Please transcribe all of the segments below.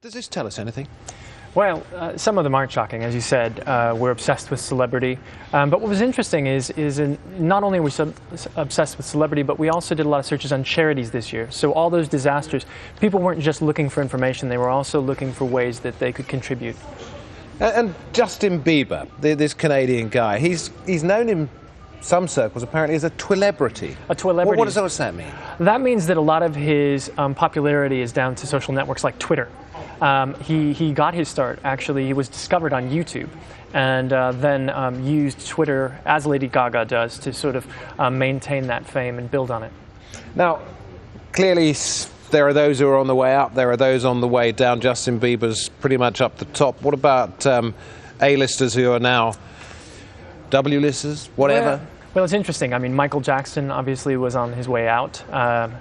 Does this tell us anything? Well, some of them aren't shocking, as you said. We're obsessed with celebrity. But what was interesting is not only are we obsessed with celebrity, but we also did a lot of searches on charities this year. So all those disasters, people weren't just looking for information, they were also looking for ways that they could contribute. And Justin Bieber, this Canadian guy, he's known in some circles apparently as a twelebrity. A twelebrity. What does that mean? That means that a lot of his popularity is down to social networks like Twitter. He got his start, actually, he was discovered on YouTube and then used Twitter, as Lady Gaga does, to sort of maintain that fame and build on it. Now, clearly there are those who are on the way up, there are those on the way down. Justin Bieber's pretty much up the top. What about A-listers who are now W-listers, whatever? Well, it's interesting. I mean, Michael Jackson obviously was on his way out.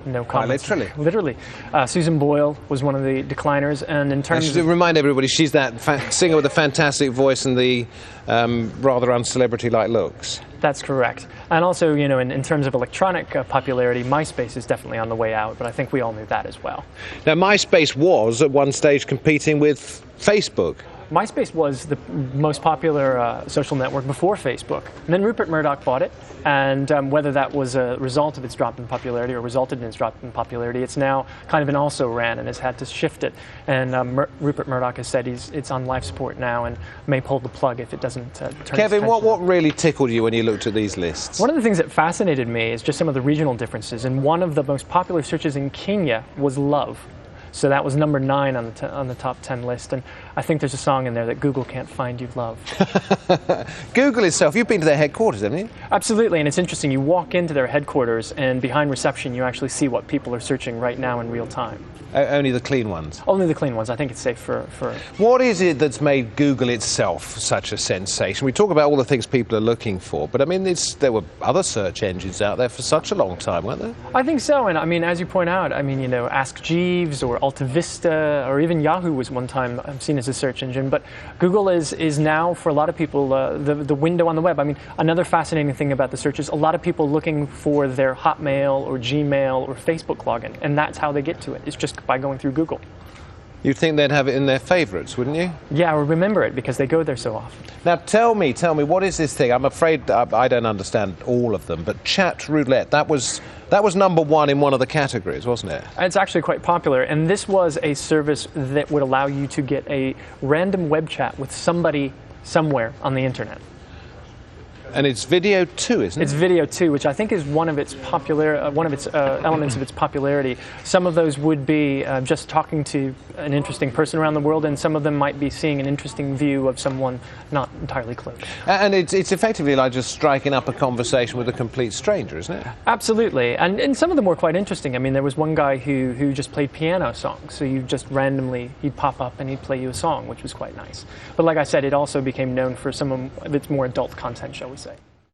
No comments. Literally. Susan Boyle was one of the decliners, and in terms of... Remind everybody, she's that singer with a fantastic voice and the rather uncelebrity-like looks. That's correct. And also, you know, in terms of electronic popularity, MySpace is definitely on the way out, but I think we all knew that as well. Now, MySpace was, at one stage, competing with Facebook. MySpace was the most popular social network before Facebook. And then Rupert Murdoch bought it, and whether that was a result of its drop in popularity or resulted in its drop in popularity, it's now kind of an also-ran and has had to shift it. And Rupert Murdoch has said it's on life support now and may pull the plug if it doesn't turn Kevin, what really tickled you when you looked at these lists? One of the things that fascinated me is just some of the regional differences. And one of the most popular searches in Kenya was love. So that was number 9 on the top 10 list, and I think there's a song in there that Google can't find you love. Google itself, you've been to their headquarters, haven't you? Absolutely, and it's interesting. You walk into their headquarters, and behind reception, you actually see what people are searching right now in real time. Only the clean ones? Only the clean ones. I think it's safe for... What is it that's made Google itself such a sensation? We talk about all the things people are looking for, but I mean, there were other search engines out there for such a long time, weren't there? I think so, and I mean, as you point out, I mean, you know, Ask Jeeves or Alta Vista or even Yahoo was one time seen as a search engine, but Google is now, for a lot of people, the window on the web. I mean, another fascinating thing about the search is a lot of people looking for their Hotmail or Gmail or Facebook login, and that's how they get to it. It's just by going through Google. You'd think they'd have it in their favourites, wouldn't you? Yeah, I would remember it because they go there so often. Now tell me, what is this thing? I'm afraid I don't understand all of them, but chat roulette, that was number 1 in one of the categories, wasn't it? It's actually quite popular, and this was a service that would allow you to get a random web chat with somebody somewhere on the internet. And it's video too, isn't it? It's video too, which I think is one of its elements of its popularity. Some of those would be just talking to an interesting person around the world, and some of them might be seeing an interesting view of someone not entirely close. And it's effectively like just striking up a conversation with a complete stranger, isn't it? Absolutely, and some of them were quite interesting. I mean, there was one guy who just played piano songs, so you just randomly, he'd pop up and he'd play you a song, which was quite nice. But like I said, it also became known for some of its more adult content, shall we say.